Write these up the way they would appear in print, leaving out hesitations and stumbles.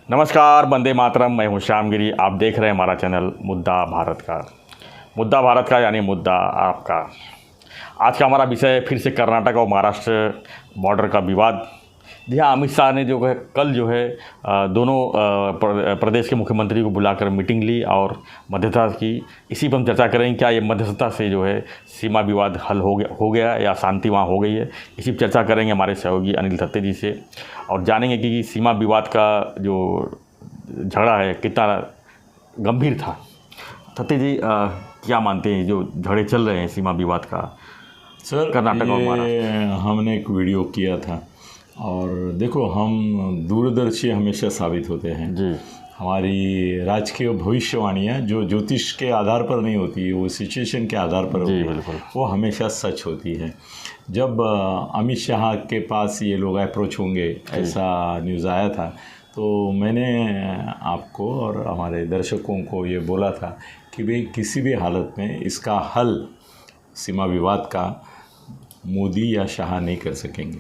नमस्कार, वंदे मातरम। मैं हूँ श्यामगिरी। आप देख रहे हैं हमारा चैनल मुद्दा भारत का। मुद्दा भारत का यानी मुद्दा आपका। आज का हमारा विषय फिर से कर्नाटक और महाराष्ट्र बॉर्डर का विवाद। जी हाँ, अमित शाह ने जो है कल जो है दोनों प्रदेश के मुख्यमंत्री को बुलाकर मीटिंग ली और मध्यस्थता की। इसी पर हम चर्चा करेंगे, क्या ये मध्यस्थता से जो है सीमा विवाद हल हो गया या शांति वहाँ हो गई है। इसी पर चर्चा करेंगे हमारे सहयोगी अनिल दत्ते जी से और जानेंगे कि सीमा विवाद का जो झगड़ा है कितना गंभीर था। दत्ते जी, क्या मानते हैं जो झगड़े चल रहे हैं सीमा विवाद का सर? कर्नाटक और महाराष्ट्र? हमने एक वीडियो किया था और देखो, हम दूरदर्शी हमेशा साबित होते हैं जी। हमारी राजकीय भविष्यवाणियाँ जो ज्योतिष के आधार पर नहीं होती, वो सिचुएशन के आधार पर होती है, बिल्कुल। वो हमेशा सच होती है। जब अमित शाह के पास ये लोग अप्रोच होंगे, ऐसा न्यूज़ आया था, तो मैंने आपको और हमारे दर्शकों को ये बोला था कि भाई किसी भी हालत में इसका हल सीमा विवाद का मोदी या शाह नहीं कर सकेंगे।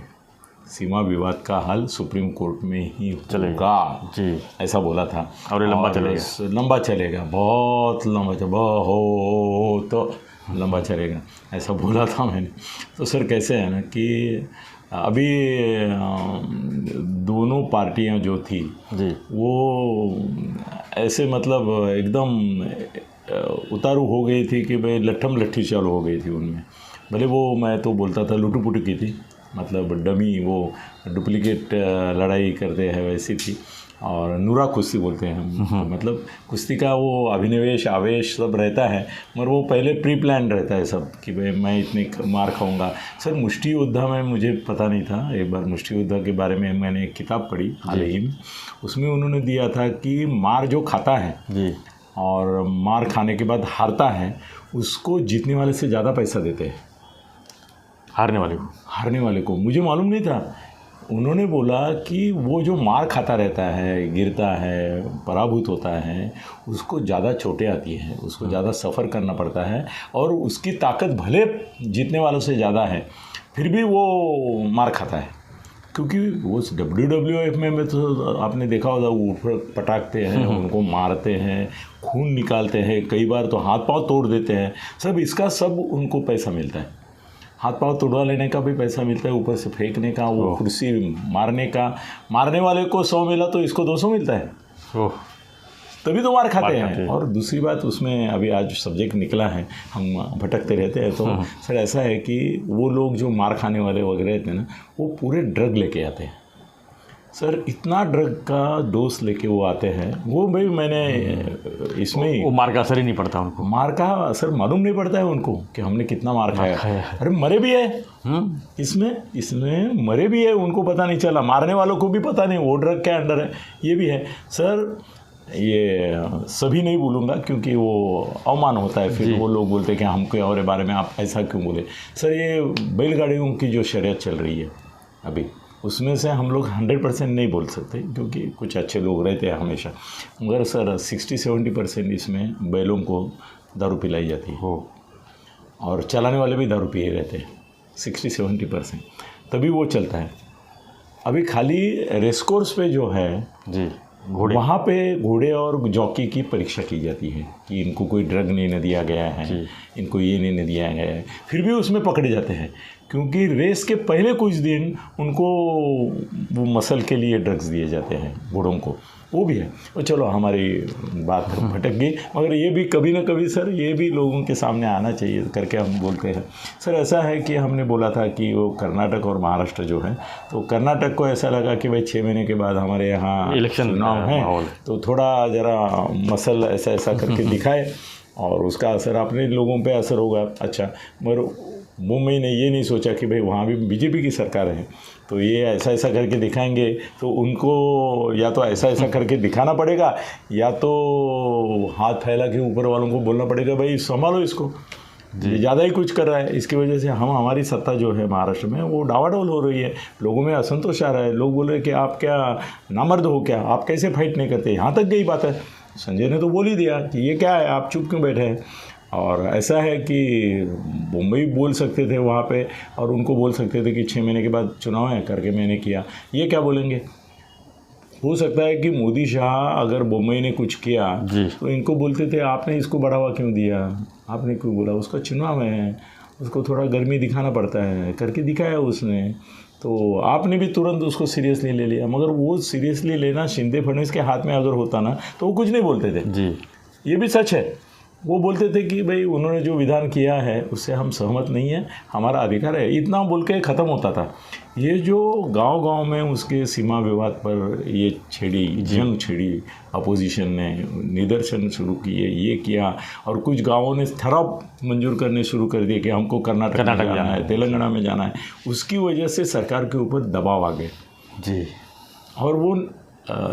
सीमा विवाद का हल सुप्रीम कोर्ट में ही होगा जी, ऐसा बोला था। और ये लंबा चलेगा, बहुत लंबा चलेगा, बहुत लंबा चलेगा, ऐसा बोला था मैंने। तो सर कैसे है ना कि अभी दोनों पार्टियां जो थी जी, वो ऐसे मतलब एकदम उतारू हो गई थी कि भाई लट्ठम लट्ठी चालू हो गई थी उनमें। भले वो, मैं तो बोलता था लुटू पुटू की थी, मतलब डमी, वो डुप्लीकेट लड़ाई करते हैं वैसी थी। और नूरा कुश्ती बोलते हैं हम, मतलब कुश्ती का वो अभिनिवेश आवेश सब रहता है, मगर वो पहले प्री प्लान रहता है सब कि भाई मैं इतने मार खाऊंगा। सर मुष्टि योद्धा में मुझे पता नहीं था, एक बार मुष्टि योद्धा के बारे में मैंने एक किताब पढ़ी हाल ही में, उसमें उन्होंने दिया था कि मार जो खाता है जी, और मार खाने के बाद हारता है, उसको जीतने वाले से ज़्यादा पैसा देते हैं हारने वाले को। मुझे मालूम नहीं था। उन्होंने बोला कि वो जो मार खाता रहता है, गिरता है, पराभूत होता है, उसको ज़्यादा चोटें आती हैं, उसको ज़्यादा सफ़र करना पड़ता है और उसकी ताकत भले जीतने वालों से ज़्यादा है, फिर भी वो मार खाता है। क्योंकि वो WWF में तो आपने देखा होगा, वो पटाखते हैं, उनको मारते हैं, खून निकालते हैं, कई बार तो हाथ पांव तोड़ देते हैं। सब इसका सब उनको पैसा मिलता है। हाथ पांव तोड़वा लेने का भी पैसा मिलता है, ऊपर से फेंकने का, वो कुर्सी मारने का। मारने वाले को 100 मिला तो इसको 200 मिलता है, तभी तो मार खाते हैं। और दूसरी बात, उसमें अभी आज सब्जेक्ट निकला है, हम भटकते रहते हैं, तो सर ऐसा है कि वो लोग जो मार खाने वाले वगैरह रहते हैं ना, वो पूरे ड्रग लेके आते हैं। सर इतना ड्रग का डोज लेके वो आते हैं, वो भाई मैंने इसमें ही, वो मार का असर ही नहीं पड़ता उनको। मार का असर मालूम नहीं पड़ता है उनको कि हमने कितना मार खाया। अरे मरे भी है इसमें मरे भी है, उनको पता नहीं चला, मारने वालों को भी पता नहीं वो ड्रग के अंडर है, ये भी है। सर ये सभी नहीं बोलूँगा क्योंकि वो अवमान होता है, फिर वो लोग बोलते हैं कि हमको और बारे में आप ऐसा क्यों बोले। सर ये बैलगाड़ियों की जो शर्यत चल रही है अभी, उसमें से हम लोग 100% नहीं बोल सकते क्योंकि कुछ अच्छे लोग रहते हैं हमेशा, मगर सर 60-70% इसमें बैलों को दारू पिलाई जाती है और चलाने वाले भी दारू पिए रहते हैं, 60-70%, तभी वो चलता है। अभी खाली रेसकोर्स पे जो है जी, वहाँ पे घोड़े और जॉकी की परीक्षा की जाती है कि इनको कोई ड्रग नहीं न दिया गया है, इनको ये नहीं न दिया गया है, फिर भी उसमें पकड़े जाते हैं क्योंकि रेस के पहले कुछ दिन उनको वो मसल के लिए ड्रग्स दिए जाते हैं घोड़ों को, वो भी है। और चलो हमारी बात भटक गई, मगर ये भी कभी ना कभी सर ये भी लोगों के सामने आना चाहिए करके हम बोलते हैं। सर ऐसा है कि हमने बोला था कि वो कर्नाटक और महाराष्ट्र जो है, तो कर्नाटक को ऐसा लगा कि भाई 6 महीने के बाद हमारे यहाँ इलेक्शन चुनाव है, तो थोड़ा ज़रा मसल ऐसा ऐसा करके दिखाए और उसका असर अपने लोगों पे असर होगा। अच्छा, मगर मुंबई ने ये नहीं सोचा कि भाई वहाँ भी बीजेपी की सरकार है, तो ये ऐसा ऐसा करके दिखाएंगे, तो उनको या तो ऐसा ऐसा करके दिखाना पड़ेगा या तो हाथ फैला के ऊपर वालों को बोलना पड़ेगा भाई संभालो इसको, ये ज़्यादा ही कुछ कर रहा है। इसकी वजह से हमारी सत्ता जो है महाराष्ट्र में वो डावाडोल हो रही है, लोगों में असंतोष आ रहा है, लोग बोल रहे हैं कि आप क्या नामर्द हो क्या, आप कैसे फाइट नहीं करते। यहाँ तक गई बात है, संजय ने तो बोल ही दिया कि ये क्या है, आप चुप क्यों बैठे हैं। और ऐसा है कि मुंबई बोल सकते थे वहाँ पे और उनको बोल सकते थे कि 6 महीने के बाद चुनाव है करके मैंने किया, ये क्या बोलेंगे। हो सकता है कि मोदी शाह अगर मुंबई ने कुछ किया जी। तो इनको बोलते थे आपने इसको बढ़ावा क्यों दिया, आपने क्यों बोला, उसका चुनाव है, उसको थोड़ा गर्मी दिखाना पड़ता है, करके दिखाया उसने, तो आपने भी तुरंत उसको सीरियसली ले लिया। मगर वो सीरियसली लेना शिंदे फडणवीस के हाथ में अगर होता ना तो वो कुछ नहीं बोलते थे। जी। ये भी सच है, वो बोलते थे कि भाई उन्होंने जो विधान किया है उससे हम सहमत नहीं हैं, हमारा अधिकार है, इतना बोल के ख़त्म होता था। ये जो गांव-गांव में उसके सीमा विवाद पर ये जंग छेड़ी, अपोजिशन ने निदर्शन शुरू किए, ये किया, और कुछ गांवों ने ठहराव मंजूर करने शुरू कर दिए कि हमको कर्नाटक में जाना है, तेलंगाना में जाना है। उसकी वजह से सरकार के ऊपर दबाव आ गए जी। और वो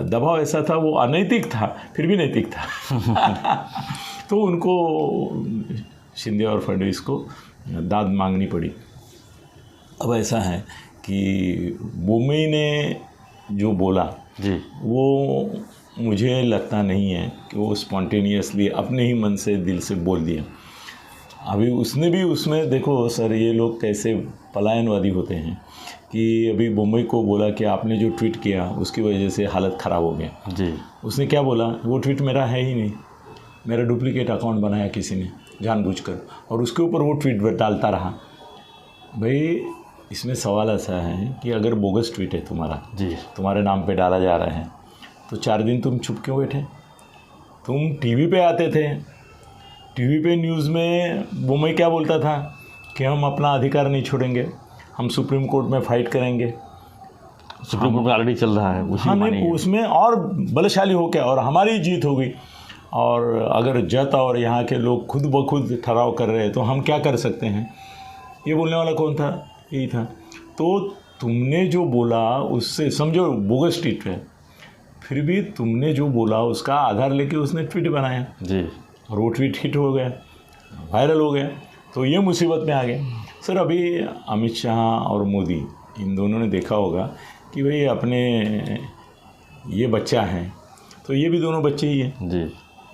दबाव ऐसा था, वो अनैतिक था फिर भी नैतिक था। तो उनको शिंदे और फडणवीस को दाद मांगनी पड़ी। अब ऐसा है कि मुंबई ने जो बोला जी। वो मुझे लगता नहीं है कि वो स्पॉन्टेनियसली अपने ही मन से दिल से बोल दिया। अभी उसने भी उसमें देखो सर, ये लोग कैसे पलायनवादी होते हैं कि अभी मुंबई को बोला कि आपने जो ट्वीट किया उसकी वजह से हालत ख़राब हो गया। जी। उसने क्या बोला, वो ट्वीट मेरा है ही नहीं, मेरा डुप्लीकेट अकाउंट बनाया किसी ने जानबूझकर, और उसके ऊपर वो ट्वीट डालता रहा। भाई इसमें सवाल ऐसा है कि अगर बोगस ट्वीट है तुम्हारा, जी, तुम्हारे नाम पे डाला जा रहा है, तो 4 दिन तुम चुप क्यों बैठे? तुम टीवी पे आते थे, टीवी पे न्यूज़ में मुंबई क्या बोलता था कि हम अपना अधिकार नहीं छोड़ेंगे, हम सुप्रीम कोर्ट में फाइट करेंगे। सुप्रीम कोर्ट में ऑलरेडी चल रहा है, उसी हाँ में नहीं, उसमें और बलशाली हो गया और हमारी जीत हो गई। और अगर जत और यहाँ के लोग खुद ब खुद ठहराव कर रहे हैं तो हम क्या कर सकते हैं? ये बोलने वाला कौन था? यही था। तो तुमने जो बोला उससे समझो बोगस ट्वीट है, फिर भी तुमने जो बोला उसका आधार लेके उसने ट्वीट बनाया जी, और वो ट्वीट हिट हो गया, वायरल हो गया, तो ये मुसीबत में आ गए। सर अभी अमित शाह और मोदी इन दोनों ने देखा होगा कि भाई अपने ये बच्चा है तो ये भी दोनों बच्चे ही हैं जी,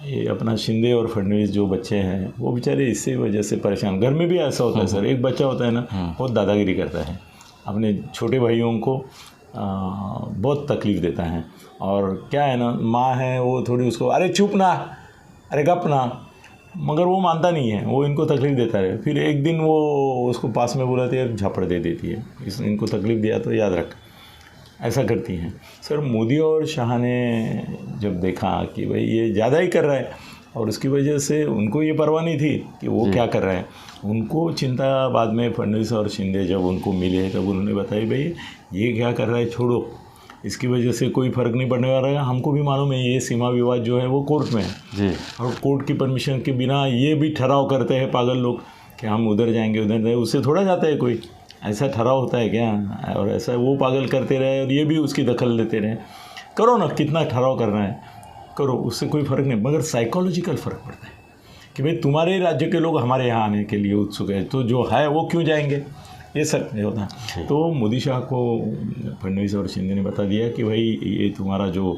ये अपना शिंदे और फडणवीस जो बच्चे हैं वो बेचारे इसी वजह से परेशान। घर में भी ऐसा होता है सर, एक बच्चा होता है ना बहुत दादागिरी करता है, अपने छोटे भाइयों को बहुत तकलीफ़ देता है। और क्या है ना, माँ है वो थोड़ी उसको अरे चुप ना, अरे गप ना, मगर वो मानता नहीं है, वो इनको तकलीफ़ देता है। फिर एक दिन वो उसको पास में बुलाती है, झापड़ दे देती है, इनको तकलीफ़ दिया तो याद रख, ऐसा करती हैं। सर मोदी और शाह ने जब देखा कि भाई ये ज़्यादा ही कर रहा है और उसकी वजह से उनको ये परवाह नहीं थी कि वो क्या कर रहे हैं, उनको चिंता बाद में फडणवीस और शिंदे जब उनको मिले तब उन्होंने बताया भाई ये क्या कर रहा है, छोड़ो, इसकी वजह से कोई फ़र्क नहीं पड़ने वाला है, हमको भी मालूम है ये सीमा विवाद जो है वो कोर्ट में है जी, और कोर्ट की परमिशन के बिना ये भी ठहराव करते हैं पागल लोग कि हम उधर जाएंगे उधर जाएंगे, उससे थोड़ा जाता है कोई, ऐसा ठहराव होता है क्या? और ऐसा वो पागल करते रहे और ये भी उसकी दखल लेते रहे। करो ना, कितना ठहराव करना है करो, उससे कोई फ़र्क नहीं, मगर साइकोलॉजिकल फ़र्क पड़ता है कि भाई तुम्हारे राज्य के लोग हमारे यहाँ आने के लिए उत्सुक है, तो जो है वो क्यों जाएंगे, ये सब नहीं होता। तो मोदी शाह को फडणवीस और शिंदे ने बता दिया कि भाई ये तुम्हारा जो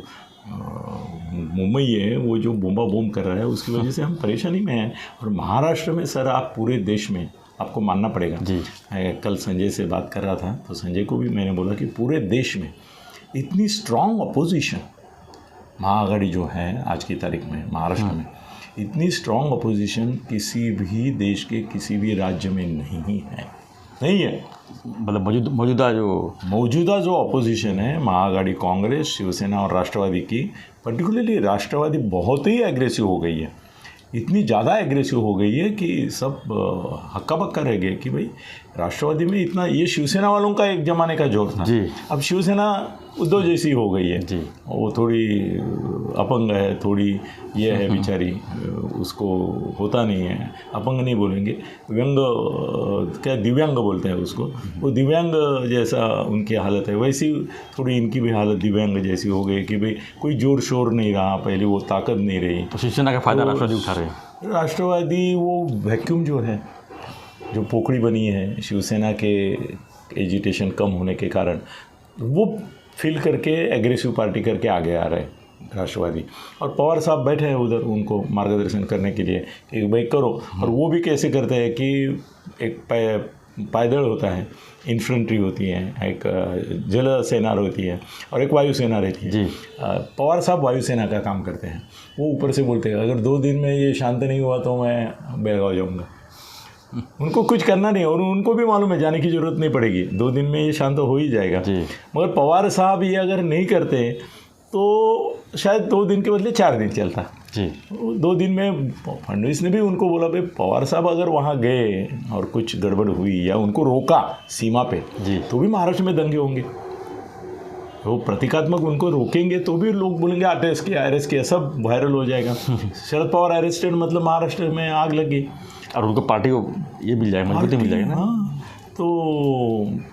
मुंबई है वो जो बोम्बा बोम कर रहा है उसकी वजह से हम परेशानी में हैं। और महाराष्ट्र में सर आप पूरे देश में आपको मानना पड़ेगा जी, कल संजय से बात कर रहा था तो संजय को भी मैंने बोला कि पूरे देश में इतनी स्ट्रांग अपोजिशन महाआघाड़ी जो है आज की तारीख में महाराष्ट्र में, इतनी स्ट्रांग अपोजिशन किसी भी देश के किसी भी राज्य में नहीं है। मतलब मौजूदा जो अपोजिशन है महाआघाड़ी कांग्रेस, शिवसेना और राष्ट्रवादी की, पर्टिकुलरली राष्ट्रवादी बहुत ही एग्रेसिव हो गई है, इतनी ज़्यादा एग्रेसिव हो गई है कि सब हक्का बक्का रह गए कि भाई राष्ट्रवादी में इतना, ये शिवसेना वालों का एक ज़माने का जोर था, अब शिवसेना उद्धव जैसी हो गई है जी। वो थोड़ी अपंग है, थोड़ी ये है बेचारी, उसको होता नहीं है, अपंग नहीं बोलेंगे, व्यंग क्या दिव्यांग बोलते हैं उसको, वो दिव्यांग जैसा उनकी हालत है, वैसी थोड़ी इनकी भी हालत दिव्यांग जैसी हो गई कि भाई कोई जोर शोर नहीं रहा, पहले वो ताकत नहीं रही। तो शिवसेना का फायदा राष्ट्रवादी उठा रहे हैं। राष्ट्रवादी वो वैक्यूम जो है, जो पोखड़ी बनी है शिवसेना के एजिटेशन कम होने के कारण, वो फिल करके एग्रेसिव पार्टी करके आगे आ रहे हैं राष्ट्रवादी। और पवार साहब बैठे हैं उधर उनको मार्गदर्शन करने के लिए कि भाई करो, और वो भी कैसे करते हैं कि एक पायदल होता है, इन्फेंट्री होती है, एक जल सेना होती है और एक वायुसेना रहती है जी। पवार साहब वायुसेना का काम करते हैं। वो ऊपर से बोलते हैं अगर 2 दिन में ये शांत नहीं हुआ तो मैं बेलगांव जाऊँगा। उनको कुछ करना नहीं और उनको भी मालूम है जाने की ज़रूरत नहीं पड़ेगी, 2 दिन में ये शांत हो ही जाएगा। मगर पवार साहब ये अगर नहीं करते तो शायद 2 दिन के बदले 4 दिन चलता जी। 2 दिन में फडणवीस ने भी उनको बोला भाई पवार साहब अगर वहाँ गए और कुछ गड़बड़ हुई या उनको रोका सीमा पे जी। तो भी महाराष्ट्र में दंगे होंगे। वो प्रतीकात्मक उनको रोकेंगे तो भी लोग बोलेंगे अरेस्ट किया सब वायरल हो जाएगा। शरद पवार अरेस्टेड मतलब महाराष्ट्र में आग लग गई और उनको पार्टी को ये मिल जाएगा, मजबूती मिल जाएगी ना। हाँ, तो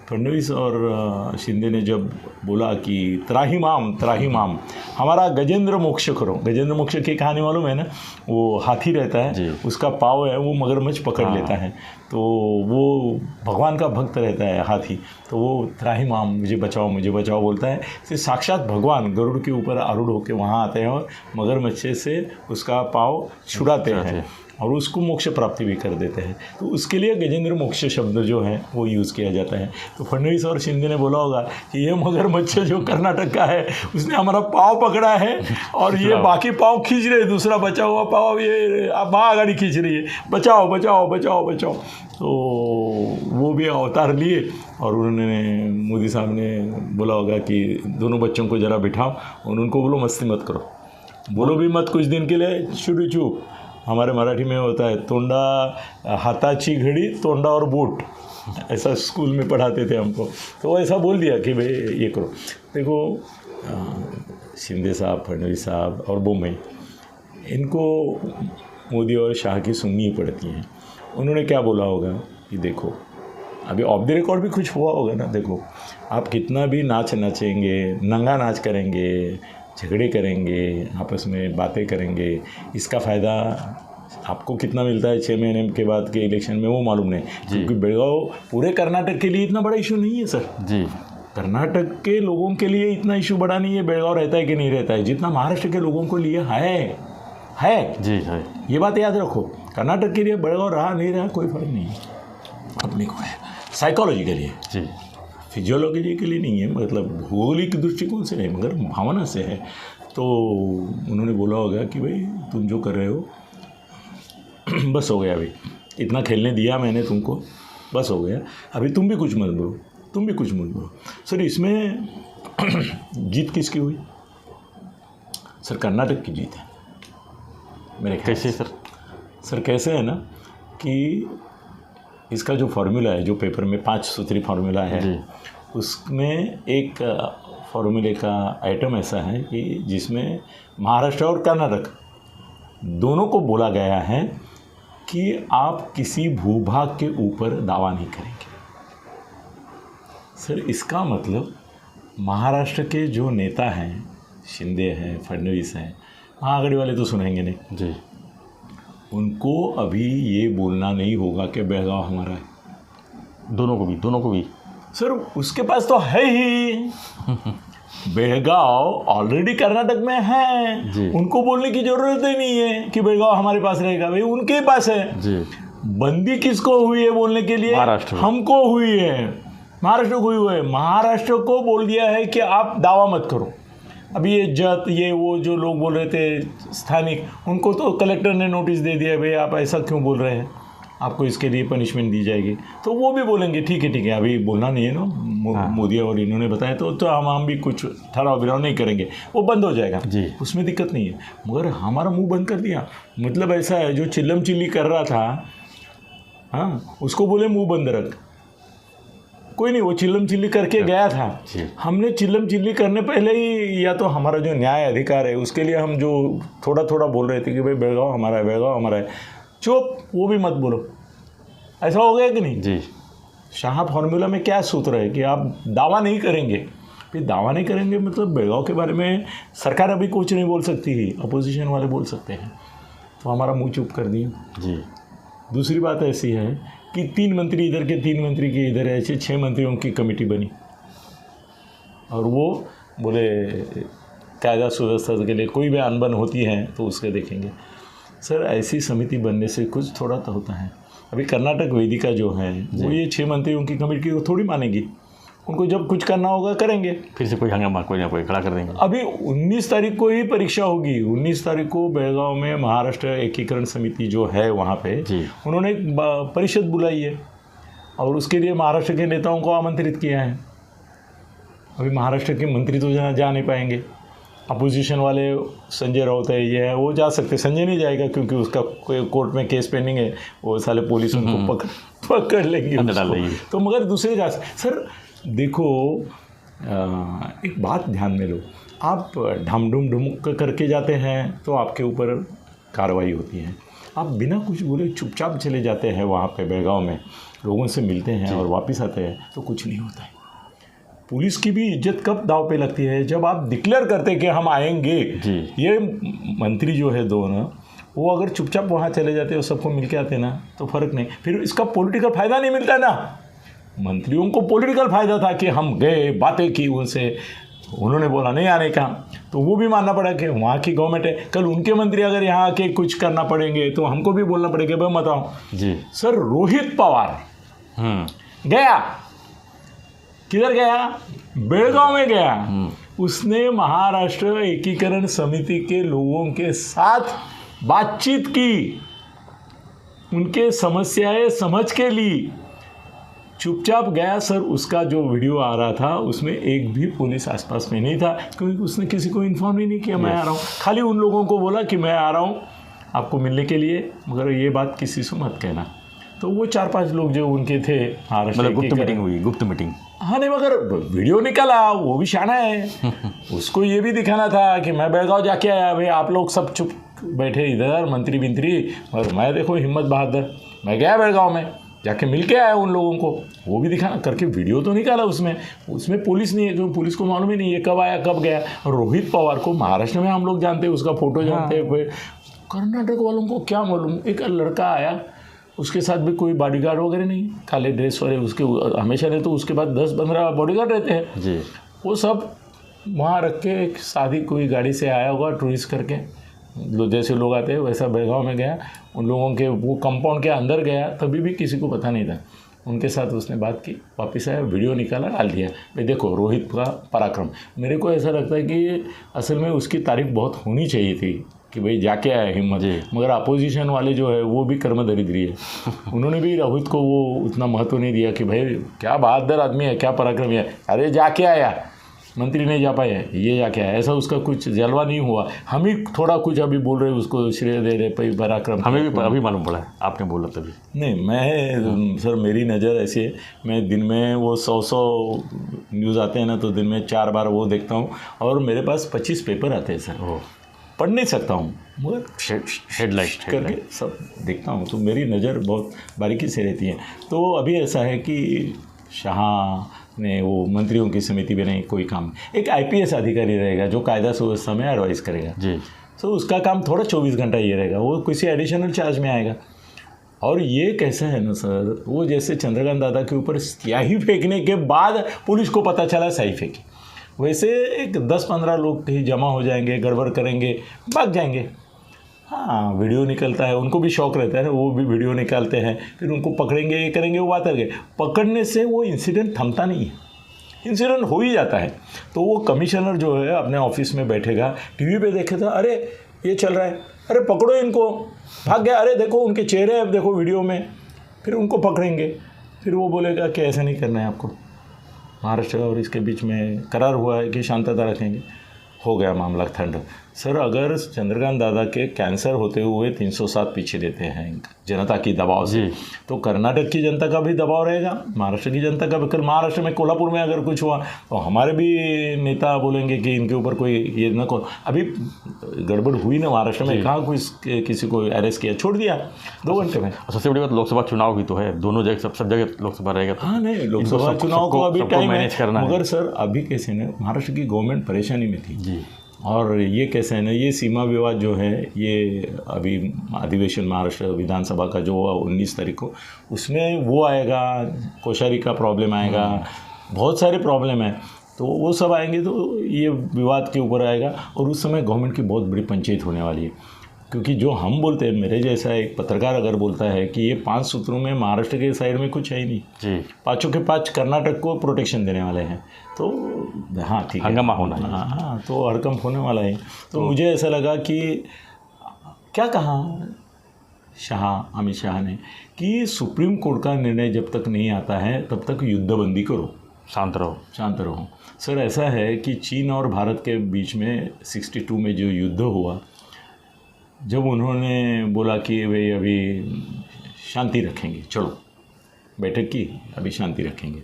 फडणवीस और शिंदे ने जब बोला कि त्राहिमाम हमारा गजेंद्र मोक्ष करो। गजेंद्र मोक्ष की कहानी मालूम है ना, वो हाथी रहता है, उसका पाँव है वो मगरमच्छ पकड़ लेता है, तो वो भगवान का भक्त रहता है हाथी, तो वो त्राहिमाम मुझे बचाओ बोलता है। फिर साक्षात भगवान गरुड़ के ऊपर आरूढ़ होकर वहाँ आते हैं और मगरमच्छ से उसका पाँव छुड़ाते हैं और उसको मोक्ष प्राप्ति भी कर देते हैं। तो उसके लिए गजेंद्र मोक्ष शब्द जो है वो यूज़ किया जाता है। तो फडणवीस और शिंदे ने बोला होगा कि ये मगरमच्छ जो कर्नाटक का है उसने हमारा पाँव पकड़ा है और ये बाकी पाँव खींच रहे, दूसरा बचा हुआ पाँव ये माँ गाड़ी खींच रही है, बचाओ। तो वो भी अवतार लिए और उन्होंने मोदी साहब ने बोला होगा कि दोनों बच्चों को ज़रा बिठाओ और उनको बोलो मस्ती मत करो, बोलो भी मत कुछ दिन के लिए, शुरू चुप। हमारे मराठी में होता है तोंडा हाथाची घड़ी तोंडा और बोट, ऐसा स्कूल में पढ़ाते थे हमको। तो ऐसा बोल दिया कि भाई ये करो। देखो शिंदे साहब, फडणवीस साहब और बोम्मई, इनको मोदी और शाह की सुननी ही पड़ती हैं। उन्होंने क्या बोला होगा कि देखो अभी ऑफ द रिकॉर्ड भी कुछ हुआ होगा ना, देखो आप कितना भी नाच नाचेंगे, नंगा नाच करेंगे, झगड़े करेंगे, आपस में बातें करेंगे, इसका फ़ायदा आपको कितना मिलता है 6 महीने के बाद के इलेक्शन में वो मालूम नहीं, क्योंकि बेलगांव पूरे कर्नाटक के लिए इतना बड़ा इशू नहीं है सर जी। कर्नाटक के लोगों के लिए इतना इशू बड़ा नहीं है बेलगांव रहता है कि नहीं रहता है, जितना महाराष्ट्र के लोगों को लिए है जी है। ये बात याद रखो, कर्नाटक के लिए बेलगांव रहा नहीं रहा कोई फर्क नहीं है, अपने को है साइकोलॉजी के लिए जी, फिजियोलॉजी के लिए नहीं है, मतलब भौगोलिक दृष्टिकोण से नहीं मगर भावना से है। तो उन्होंने बोला होगा कि भाई तुम जो कर रहे हो बस हो गया, अभी इतना खेलने दिया मैंने तुमको, बस हो गया, अभी तुम भी कुछ मत बोलो। सर इसमें जीत किसकी हुई? सर कर्नाटक की जीत है मेरे ख्याल से। कैसे सर कैसे है ना कि इसका जो फार्मूला है, जो पेपर में 5 सूत्री फार्मूला है, उसमें एक फार्मूले का आइटम ऐसा है कि जिसमें महाराष्ट्र और कर्नाटक दोनों को बोला गया है कि आप किसी भूभाग के ऊपर दावा नहीं करेंगे। सर इसका मतलब महाराष्ट्र के जो नेता हैं, शिंदे हैं, फडणवीस हैं, महाआघाड़ी वाले तो सुनेंगे नहीं जी, उनको अभी ये बोलना नहीं होगा कि बेलगांव हमारा है। दोनों को भी सर उसके पास तो है ही बेलगांव ऑलरेडी कर्नाटक में है, उनको बोलने की जरूरत ही नहीं है कि बेलगांव हमारे पास रहेगा, भाई उनके पास है जी। बंदी किसको हुई है बोलने के लिए? हमको हुई है, महाराष्ट्र को हुई है। महाराष्ट्र को बोल दिया है कि आप दावा मत करो। अभी ये वो जो लोग बोल रहे थे स्थानिक, उनको तो कलेक्टर ने नोटिस दे दिया, भाई आप ऐसा क्यों बोल रहे हैं, आपको इसके लिए पनिशमेंट दी जाएगी। तो वो भी बोलेंगे ठीक है अभी बोलना नहीं है ना, मोदी और इन्होंने बताया तो हम भी कुछ ठहराव विराव नहीं करेंगे, वो बंद हो जाएगा जी, उसमें दिक्कत नहीं है। मगर हमारा मुंह बंद कर दिया, मतलब ऐसा है जो चिल्लम चिल्ली कर रहा था, हाँ उसको बोले मुंह बंद रख, कोई नहीं, वो चिल्लम चिल्ली करके गया था। हमने चिल्लम चिल्ली करने पहले ही या तो हमारा जो न्याय अधिकार है उसके लिए हम जो थोड़ा थोड़ा बोल रहे थे कि भाई बेलगांव हमारा है, चुप, वो भी मत बोलो, ऐसा हो गया कि नहीं जी। शाह फार्मूला में क्या सूत्र है कि आप दावा नहीं करेंगे, फिर दावा नहीं करेंगे मतलब बेलगांव के बारे में सरकार अभी कुछ नहीं बोल सकती है, अपोजिशन वाले बोल सकते हैं, तो हमारा मुँह चुप कर दिया जी। दूसरी बात ऐसी है कि 3 मंत्री इधर के 3 मंत्री के इधर, ऐसे 6 मंत्रियों की कमेटी बनी और वो बोले कायदा सुव्यवस्था के लिए कोई भी अनबन होती है तो उसके देखेंगे। सर ऐसी समिति बनने से कुछ थोड़ा तो होता है, अभी कर्नाटक वेदिका जो है वो ये 6 मंत्रियों की कमेटी को थोड़ी मानेगी। उनको जब कुछ करना होगा करेंगे, फिर से कोई हंगामा कोई ना कोई खड़ा कर देंगे। अभी 19 तारीख को ही परीक्षा होगी। 19 तारीख को बेलगांव में महाराष्ट्र एकीकरण समिति जो है वहाँ पे उन्होंने एक परिषद बुलाई है और उसके लिए महाराष्ट्र के नेताओं को आमंत्रित किया है। अभी महाराष्ट्र के मंत्री तो जा नहीं पाएंगे। अपोजिशन वाले संजय राउत है, ये है, वो जा सकते। संजय नहीं जाएगा क्योंकि उसका कोई कोर्ट में केस पेंडिंग है, वो साले पुलिस उनको पकड़ लेंगे उसको। तो मगर दूसरे जा सकते। सर देखो, एक बात ध्यान में लो, आप ढम ढुम ढुम करके जाते हैं तो आपके ऊपर कार्रवाई होती है। आप बिना कुछ बोले चुपचाप चले जाते हैं वहाँ पे बेलगांव में, लोगों से मिलते हैं और वापस आते हैं तो कुछ नहीं होता है। पुलिस की भी इज्जत कब दाव पे लगती है? जब आप डिक्लेयर करते कि हम आएंगे। ये मंत्री जो है दो ना, वो अगर चुपचाप वहाँ चले जाते और सबको मिल के आते ना तो फ़र्क नहीं। फिर इसका पॉलिटिकल फ़ायदा नहीं मिलता ना। मंत्रियों को पॉलिटिकल फ़ायदा था कि हम गए, बातें की उनसे, उन्होंने बोला नहीं आने का, तो वो भी मानना पड़ा कि वहाँ की गवर्नमेंट है। कल उनके मंत्री अगर यहाँ आके कुछ करना पड़ेंगे तो हमको भी बोलना पड़ेगा, भाई मत आओ जी। सर रोहित पवार गया, किधर गया? बेलगांव में गया। उसने महाराष्ट्र एकीकरण समिति के लोगों के साथ बातचीत की, उनके समस्याएं समझ के ली, चुपचाप गया। सर उसका जो वीडियो आ रहा था उसमें एक भी पुलिस आसपास में नहीं था, क्योंकि उसने किसी को इन्फॉर्म ही नहीं किया मैं आ रहा हूँ। खाली उन लोगों को बोला कि मैं आ रहा हूँ आपको मिलने के लिए, मगर ये बात किसी से मत कहना। तो वो 4-5 लोग जो उनके थे, मतलब गुप्त मीटिंग हुई, गुप्त मीटिंग। हाँ नहीं, मगर वीडियो निकाला, वो भी शाना है। उसको ये भी दिखाना था कि मैं बेलगांव जाके आया, भाई आप लोग सब चुप बैठे इधर मंत्री बिंत्री, और मैं देखो हिम्मत बहादुर, मैं गया बेलगांव में, जाके मिल के आया उन लोगों को। वो भी दिखाना करके वीडियो तो निकाला। उसमें पुलिस नहीं है, क्योंकि पुलिस को मालूम ही नहीं है कब आया कब गया। और रोहित पवार को महाराष्ट्र में हम लोग जानते हैं, उसका फोटो जानते हैं। कर्नाटक वालों को क्या मालूम? एक लड़का आया, उसके साथ भी कोई बॉडीगार्ड वगैरह नहीं, काले ड्रेस वाले उसके हमेशा रहते, तो उसके बाद 10-15 बॉडीगार्ड रहते हैं जी। वो सब वहाँ रख के एक शादी कोई गाड़ी से आया होगा टूरिस्ट करके, जैसे लोग आते हैं वैसा बेलगांव में गया। उन लोगों के वो कंपाउंड के अंदर गया, तभी भी किसी को पता नहीं था। उनके साथ उसने बात की, वापस आया, वीडियो निकाला, डाल दिया, भाई देखो रोहित का पराक्रम। मेरे को ऐसा लगता है कि असल में उसकी तारीफ बहुत होनी चाहिए थी कि भाई जाके आया हिम्मत। मगर अपोजिशन वाले जो है वो भी कर्म दरिद्री है। उन्होंने भी रोहित को वो उतना महत्व नहीं दिया कि भाई क्या बहादुर आदमी है, क्या पराक्रम है, अरे जाके आया, मंत्री नहीं जा पाए, ये जाके आया, ऐसा उसका कुछ जलवा नहीं हुआ। हम ही थोड़ा कुछ अभी बोल रहे, उसको श्रेय दे रहे, भाई पराक्रम। हमें भी अभी मालूम पड़ा है, आपने बोला तभी। नहीं, मैं सर मेरी नज़र ऐसी है, मैं दिन में वो 100 न्यूज़ आते हैं ना, तो दिन में 4 बार वो देखता हूँ। और मेरे पास 25 पेपर आते हैं सर, पढ़ नहीं सकता हूँ, मगर हेडलाइट करके सब देखता हूँ, तो मेरी नज़र बहुत बारीकी से रहती है। तो अभी ऐसा है कि शाह ने वो मंत्रियों की समिति में नहीं कोई काम, एक IPS अधिकारी रहेगा जो कायदा सुव्यवस्था में एडवाइस करेगा जी। तो उसका काम थोड़ा 24 घंटा ये रहेगा, वो किसी एडिशनल चार्ज में आएगा। और ये कैसा है ना सर, वो जैसे चंद्रकांत दादा के ऊपर स्याही फेंकने के बाद पुलिस को पता चला स्याही फेंकी, वैसे एक 10-15 लोग कहीं जमा हो जाएंगे, गड़बड़ करेंगे, भाग जाएंगे। हाँ, वीडियो निकलता है, उनको भी शौक रहता है ना, वो भी वीडियो निकालते हैं, फिर उनको पकड़ेंगे, ये करेंगे, वो बात करेंगे। पकड़ने से वो इंसिडेंट थमता नहीं है, इंसिडेंट हो ही जाता है। तो वो कमिश्नर जो है अपने ऑफिस में बैठेगा, टीवी पे देखेगा, अरे ये चल रहा है, अरे पकड़ो इनको, भाग गया, अरे देखो उनके चेहरे अब देखो वीडियो में, फिर उनको पकड़ेंगे। फिर वो बोलेगा कि ऐसा नहीं करना है आपको। महाराष्ट्र और इसके बीच में करार हुआ है कि शांतता रखेंगे, हो गया मामला ठंड। सर अगर चंद्रकांत दादा के कैंसर होते हुए 307 पीछे देते हैं जनता की दबाव से, तो कर्नाटक की जनता का भी दबाव रहेगा, महाराष्ट्र की जनता का भी। कल महाराष्ट्र में कोल्हापुर में अगर कुछ हुआ तो हमारे भी नेता बोलेंगे कि इनके ऊपर कोई ये न को। अभी गड़बड़ हुई ना महाराष्ट्र में, कहाँ कोई किसी को अरेस्ट किया, छोड़ दिया 2 घंटे में। सबसे बड़ी बात लोकसभा चुनाव भी तो है, दोनों जगह सब जगह लोकसभा रहेगा। हाँ नहीं, लोकसभा चुनाव को अभी टाइम है, मगर सर अभी कैसे ना महाराष्ट्र की गवर्नमेंट परेशानी में थी जी। और ये कैसे है ना, ये सीमा विवाद जो है, ये अभी अधिवेशन महाराष्ट्र विधानसभा का जो 19 तारीख को, उसमें वो आएगा, कोश्यारी का प्रॉब्लम आएगा, बहुत सारे प्रॉब्लम है, तो वो सब आएंगे, तो ये विवाद के ऊपर आएगा। और उस समय गवर्नमेंट की बहुत बड़ी पंचायत होने वाली है। क्योंकि जो हम बोलते हैं, मेरे जैसा एक पत्रकार अगर बोलता है कि ये 5 सूत्रों में महाराष्ट्र के साइड में कुछ है ही नहीं, जी, पाँचों के 5 कर्नाटक को प्रोटेक्शन देने वाले हैं, तो हाँ ठीक है, हंगामा होना है। हाँ, तो हड़कंप होने वाला है। तो मुझे ऐसा लगा कि क्या कहा अमित शाह ने कि सुप्रीम कोर्ट का निर्णय जब तक नहीं आता है तब तक युद्धबंदी करो, शांत रहो। सर ऐसा है कि चीन और भारत के बीच में 62 में जो युद्ध हुआ, जब उन्होंने बोला कि भाई अभी शांति रखेंगे, चलो बैठक की, अभी शांति रखेंगे,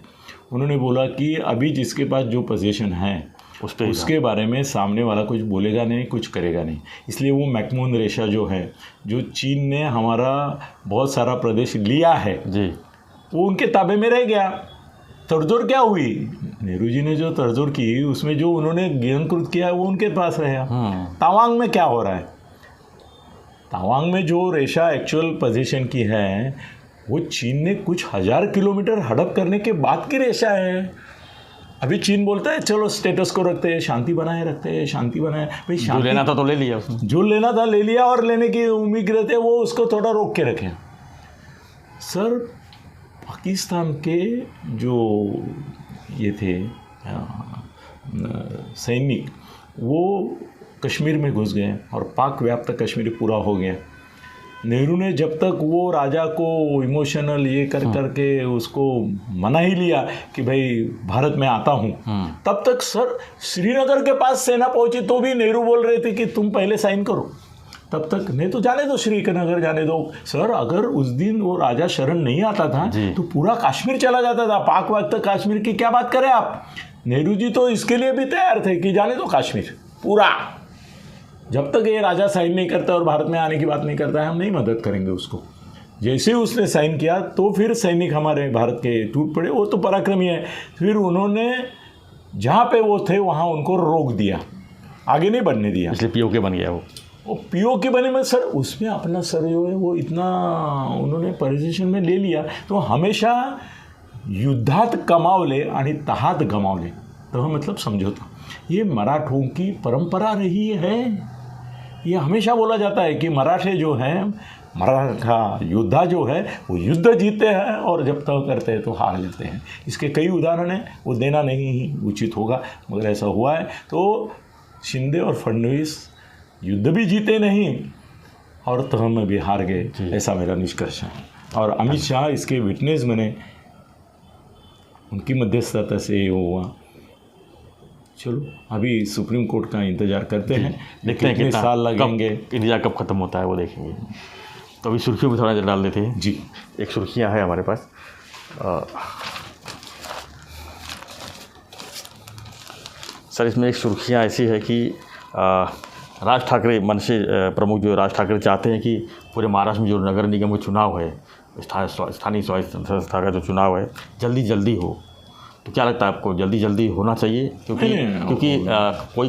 उन्होंने बोला कि अभी जिसके पास जो पोजीशन है उसके बारे में सामने वाला कुछ बोलेगा नहीं, कुछ करेगा नहीं। इसलिए वो मैकमोहन रेशा जो है, जो चीन ने हमारा बहुत सारा प्रदेश लिया है जी, वो उनके ताबे में रह गया। तड़जोड़ क्या हुई, नेहरू जी ने जो तड़जोड़ की उसमें जो उन्होंने गिरंकृत किया वो उनके पास रहा। तवांग में क्या हो रहा है, तवांग में जो रेशा एक्चुअल पोजीशन की है वो चीन ने कुछ 1000 किलोमीटर हड़प करने के बाद की रेशा है। अभी चीन बोलता है चलो स्टेटस को रखते हैं, शांति बनाए रखते हैं, शांति बनाए, भाई जो लेना था तो ले लिया उसने, जो लेना था ले लिया, और लेने की उम्मीद रहते वो उसको थोड़ा रोक के रखें। सर पाकिस्तान के जो ये थे सैनिक, वो कश्मीर में घुस गए और पाक व्याप्त कश्मीर पूरा हो गया। नेहरू ने जब तक वो राजा को इमोशनल ये कर करके उसको मना ही लिया कि भाई भारत में आता हूँ, तब तक सर श्रीनगर के पास सेना पहुंची तो भी नेहरू बोल रहे थे कि तुम पहले साइन करो, तब तक नहीं तो जाने दो, श्रीनगर जाने दो। सर अगर उस दिन वो राजा शरण नहीं आता था तो पूरा कश्मीर चला जाता था, पाक वक्त कश्मीर की क्या बात करें आप। नेहरू जी तो इसके लिए भी तैयार थे कि जाने दो कश्मीर पूरा, जब तक ये राजा साइन नहीं करता और भारत में आने की बात नहीं करता है हम नहीं मदद करेंगे उसको। जैसे ही उसने साइन किया तो फिर सैनिक हमारे भारत के टूट पड़े, वो तो पराक्रमी है। फिर उन्होंने जहाँ पे वो थे वहाँ उनको रोक दिया, आगे नहीं बढ़ने दिया, इसलिए पीओके बन गया वो पीओके बने में। सर उसमें अपना सर जो है वो इतना उन्होंने पोजीशन में ले लिया। तो हमेशा युद्धात कमावले आणि तहात गमावले, तो मतलब समझौता, ये मराठों की परंपरा रही है। ये हमेशा बोला जाता है कि मराठे जो हैं, मराठा योद्धा जो है वो युद्ध जीते हैं और जब तक करते हैं तो हार जाते हैं। इसके कई उदाहरण हैं, वो देना नहीं ही उचित होगा, मगर ऐसा हुआ है। तो शिंदे और फडणवीस युद्ध भी जीते नहीं और तह में भी हार गए, ऐसा मेरा निष्कर्ष है। और अमित शाह इसके विटनेस बने, उनकी मध्यस्थता से ये हुआ। चलो अभी सुप्रीम कोर्ट का इंतजार करते हैं, देखते हैं कितना साल लगेंगे, इंतजार कब खत्म होता है वो देखेंगे। तो अभी सुर्खियों में थोड़ा नजर डाल देते हैं जी। एक सुर्खियाँ है हमारे पास, सर इसमें एक सुर्खियाँ ऐसी है कि राज ठाकरे मन से प्रमुख जो राज ठाकरे चाहते हैं कि पूरे महाराष्ट्र में जो नगर निगम का चुनाव है, स्थानीय स्वायत्त संस्था का जो चुनाव है जल्दी हो। तो क्या लगता है आपको जल्दी होना चाहिए? क्योंकि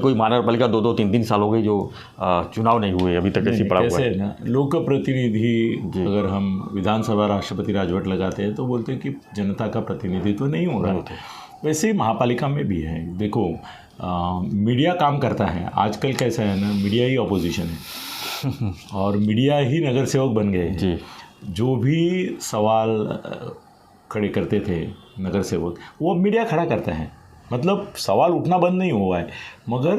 कोई महानगर पालिका 2-3 साल हो गए जो चुनाव नहीं हुए अभी तक, ऐसी पड़ा हुआ है ना। लोक प्रतिनिधि अगर हम विधानसभा राष्ट्रपति राजवट लगाते हैं तो बोलते हैं कि जनता का प्रतिनिधित्व तो नहीं हो रहा है। वैसे ही महापालिका में भी है। देखो मीडिया काम करता है आजकल, कैसा है ना, मीडिया ही ऑपोजिशन है और मीडिया ही नगर सेवक बन गए हैं। जो भी सवाल खड़े करते थे नगर सेवक, वो मीडिया खड़ा करता है। मतलब सवाल उठना बंद नहीं हुआ है, मगर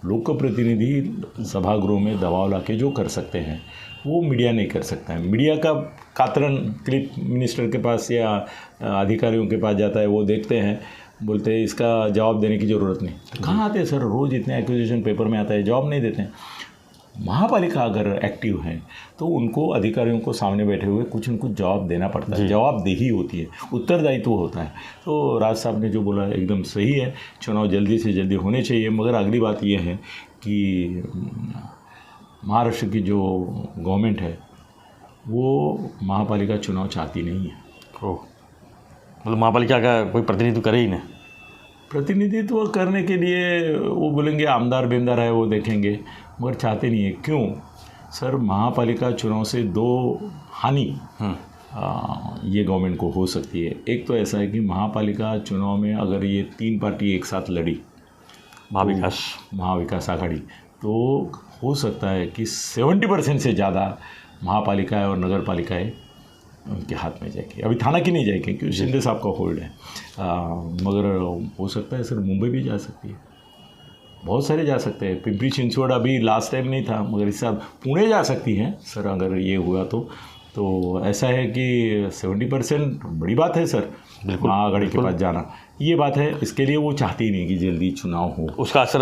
लोक प्रतिनिधि सभागृह में दबाव लाके जो कर सकते हैं वो मीडिया नहीं कर सकता है। मीडिया का कातरन क्लिप मिनिस्टर के पास या अधिकारियों के पास जाता है, वो देखते हैं, बोलते हैं इसका जवाब देने की ज़रूरत नहीं। तो कहाँ आते हैं सर, रोज़ इतने एक्विजिशन पेपर में आता है, जवाब नहीं देते हैं। महापालिका अगर एक्टिव है तो उनको अधिकारियों को सामने बैठे हुए कुछ न कुछ जवाब देना पड़ता है, जवाबदेही होती है, उत्तरदायित्व होता है। तो राज साहब ने जो बोला एकदम सही है, चुनाव जल्दी से जल्दी होने चाहिए। मगर अगली बात यह है कि महाराष्ट्र की जो गवर्नमेंट है वो महापालिका चुनाव चाहती नहीं है। मतलब महापालिका का कोई प्रतिनिधित्व करे ही नहीं। प्रतिनिधित्व करने के लिए वो बोलेंगे आमदार बेमदार है वो देखेंगे, मगर चाहते नहीं है। क्यों सर, महापालिका चुनाव से 2 हानि ये गवर्नमेंट को हो सकती है। एक तो ऐसा है कि महापालिका चुनाव में अगर ये 3 पार्टी एक साथ लड़ी, महाविकास आघाड़ी, तो हो सकता है कि 70% से ज़्यादा महापालिकाएं और नगर पालिकाएं उनके हाथ में जाएगी। अभी थाना की नहीं जाएगी क्योंकि शिंदे साहब का होल्ड है, मगर हो सकता है सर मुंबई भी जा सकती है, बहुत सारे जा सकते हैं। पिंपरी चिंचवड़ अभी लास्ट टाइम नहीं था, मगर इस साल पुणे जा सकती हैं सर अगर ये हुआ तो ऐसा है कि 70% बड़ी बात है सर, महाआघाड़ी के पास जाना, ये बात है। इसके लिए वो चाहती नहीं कि जल्दी चुनाव हो। उसका असर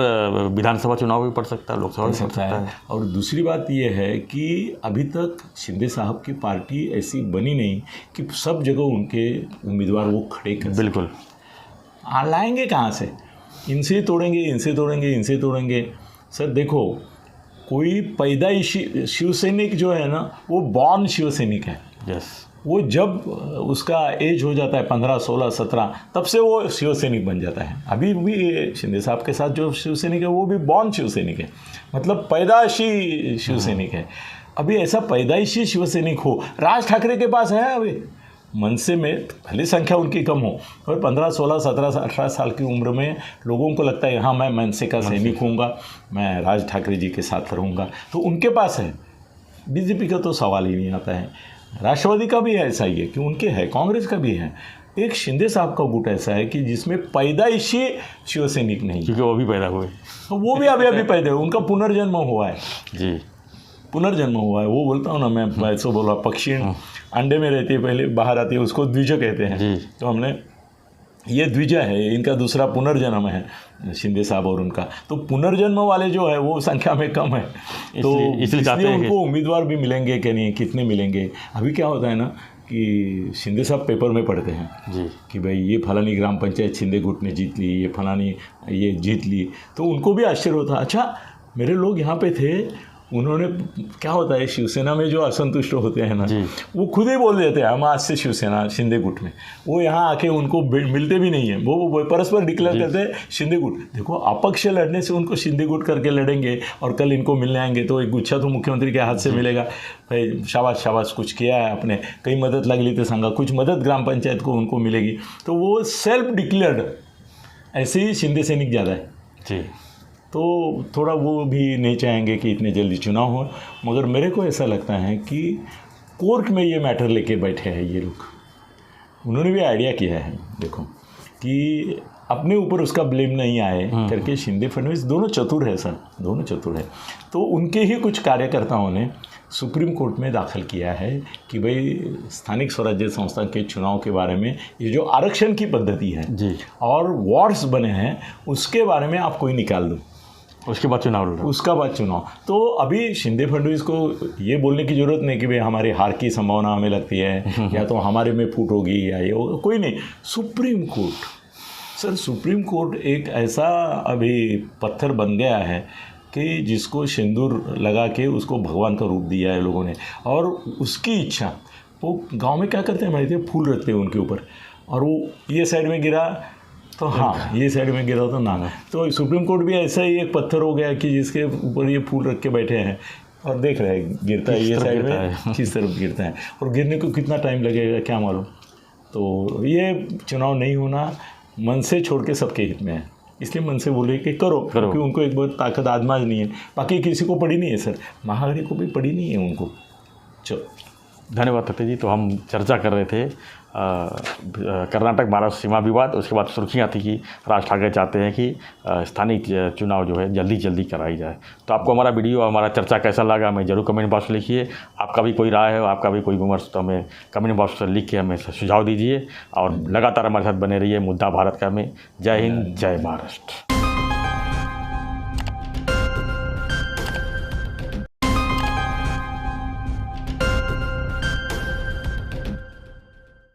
विधानसभा चुनाव भी पड़ सकता है, लोकसभा भी पड़ सकता है। और दूसरी बात ये है कि अभी तक शिंदे साहब की पार्टी ऐसी बनी नहीं कि सब जगह उनके उम्मीदवार वो खड़े कर। बिल्कुल लाएंगे कहाँ से? इनसे तोड़ेंगे, इनसे तोड़ेंगे, इनसे तोड़ेंगे। सर देखो, कोई पैदाइशी शिवसैनिक जो है ना वो बॉर्न शिवसैनिक है। यस, वो जब उसका एज हो जाता है 15, 16, 17, तब से वो शिवसैनिक बन जाता है। अभी भी शिंदे साहब के साथ जो शिवसैनिक है वो भी बॉर्न शिवसैनिक है, मतलब पैदाइशी शिवसैनिक है। अभी ऐसा पैदाइशी शिवसैनिक हो राज ठाकरे के पास है। अभी मनसे में भले संख्या उनकी कम हो और 15, 16, 17, 18 साल की उम्र में लोगों को लगता है हाँ मैं मनसे का सैनिक हूँगा, मैं राज ठाकरे जी के साथ रहूँगा, तो उनके पास है। बीजेपी का तो सवाल ही नहीं आता है। राष्ट्रवादी का भी ऐसा ही है कि उनके है, कांग्रेस का भी है। एक शिंदे साहब का गुट ऐसा है कि जिसमें पैदाइशी शिवसैनिक नहीं, क्योंकि वो भी पैदा हुए, तो वो भी अभी पैदा हुए, उनका पुनर्जन्म हुआ है जी, पुनर्जन्म हुआ है। वो बोलता हूँ ना मैं, ऐसा बोला, पक्षी अंडे में रहती है पहले बाहर आती है, उसको द्विज कहते हैं जी। तो हमने ये द्विज है, इनका दूसरा पुनर्जन्म है शिंदे साहब और उनका। तो पुनर्जन्म वाले जो है वो संख्या में कम है, तो इसलिए उनको उम्मीदवार भी मिलेंगे कि नहीं, कितने मिलेंगे। अभी क्या होता है ना कि शिंदे साहब पेपर में पढ़ते हैं जी कि भाई ये फलानी ग्राम पंचायत शिंदे गुट ने जीत ली, ये फलानी ये जीत ली, तो उनको भी आश्चर्य होता, अच्छा मेरे लोग यहाँ पे थे, उन्होंने, क्या होता है शिवसेना में जो असंतुष्ट होते हैं ना वो खुद ही बोल देते हैं हम आज से शिवसेना शिंदे गुट में, वो यहाँ आके उनको मिलते भी नहीं है, वो परस्पर डिक्लेयर करते हैं शिंदे गुट। देखो अपक्ष लड़ने से उनको शिंदे गुट करके लड़ेंगे और कल इनको मिलने आएंगे तो एक गुच्छा तो मुख्यमंत्री के हाथ से मिलेगा, भाई शाबाश शाबाश कुछ किया है आपने, कहीं मदद लगली तो सांगा, कुछ मदद ग्राम पंचायत को उनको मिलेगी, तो वो सेल्फ डिक्लेयर्ड ऐसे ही शिंदे सैनिक ज़्यादा है जी। तो थोड़ा वो भी नहीं चाहेंगे कि इतने जल्दी चुनाव हो। मगर मेरे को ऐसा लगता है कि कोर्ट में ये मैटर लेके बैठे हैं ये लोग, उन्होंने भी आइडिया किया है देखो कि अपने ऊपर उसका ब्लेम नहीं आए करके। शिंदे फडणवीस दोनों चतुर है सर, दोनों चतुर है, तो उनके ही कुछ कार्यकर्ताओं ने सुप्रीम कोर्ट में दाखिल किया है कि भाई स्थानिक स्वराज्य संस्था के चुनाव के बारे में ये जो आरक्षण की पद्धति है जी और वार्ड्स बने हैं उसके बारे में आप कोई निकाल दो, उसके बाद चुनाव लड़ो, उसका बाद चुनाव। तो अभी शिंदे फडणवीस को ये बोलने की ज़रूरत नहीं कि भाई हमारी हार की संभावना हमें लगती है या तो हमारे में फूट होगी या ये होगा, कोई नहीं। Supreme court, sir supreme court एक ऐसा अभी पत्थर बन गया है कि जिसको सिंदूर लगा के उसको भगवान का रूप दिया है लोगों ने, और उसकी इच्छा, वो गांव में क्या करते हैं हमारे थे, फूल रखते हैं उनके ऊपर, और वो ये साइड में गिरा तो हाँ, ये साइड में गिरा तो ना। तो सुप्रीम कोर्ट भी ऐसा ही एक पत्थर हो गया कि जिसके ऊपर ये फूल रख के बैठे हैं और देख रहे हैं गिरता है ये साइड में किस तरफ गिरता है, और गिरने को कितना टाइम लगेगा क्या मालूम। तो ये चुनाव नहीं होना मन से छोड़ के सबके हित में है, इसलिए मन से बोले कि करो क्योंकि उनको एक बहुत ताकत आजमाजनी है, बाकी किसी को पड़ी नहीं है सर, महाआघाड़ी को भी पड़ी नहीं है उनको। चलो धन्यवाद तते जी। तो हम चर्चा कर रहे थे कर्नाटक महाराष्ट्र सीमा विवाद, उसके बाद सुर्खियाँ थी कि राज ठाकरे चाहते हैं कि स्थानीय चुनाव जो है जल्दी कराई जाए। तो आपको हमारा वीडियो और हमारा चर्चा कैसा लगा हमें जरूर कमेंट बॉक्स में लिखिए। आपका भी कोई राय है, आपका भी कोई विमर्श, तो हमें कमेंट बॉक्स में लिख के हमें सुझाव दीजिए और लगातार हमारे साथ बने रहिए मुद्दा भारत का में। जय हिंद, जय महाराष्ट्र।